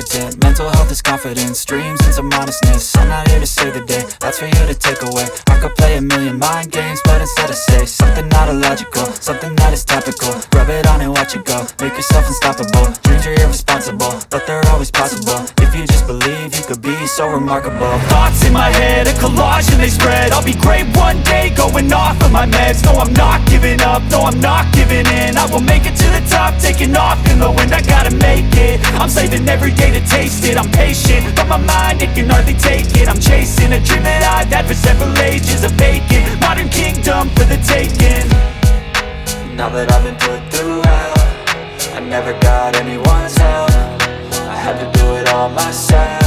competent. Mental health is confidence, dreams and some honestness. I'm not here to save the day, that's for you to take away. I could play a million mind games, but instead I say something not illogical, something that is topical. Rub it on and watch it go, make yourself unstoppable. Dreams are irresponsible, but they're always possible. If you just believe, you could be so remarkable. Thoughts in my head, a collage and they spread. I'll be great one day, going off of my meds. No, I'm not giving up, no, I'm not giving in. I will make it to the top, taking off in the wind. I gotta make it, I'm saving every day to taste it. I'm patient, but my mind, it can hardly take it. I'm chasing a dream that I've had for several ages. A vacant, modern kingdom for the taking. Now that I've been put through hell, I never got anyone's help. I had to do it all myself.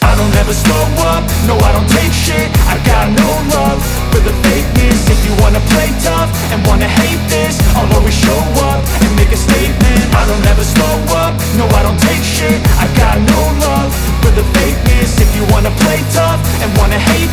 I don't ever slow up, no I don't take shit. I got no love for the fakeness. If you wanna play tough and wanna hate this, I'll always show up and make a statement. I don't ever slow up, no I don't take shit. I got no love for the fakeness. If you wanna play tough and wanna hate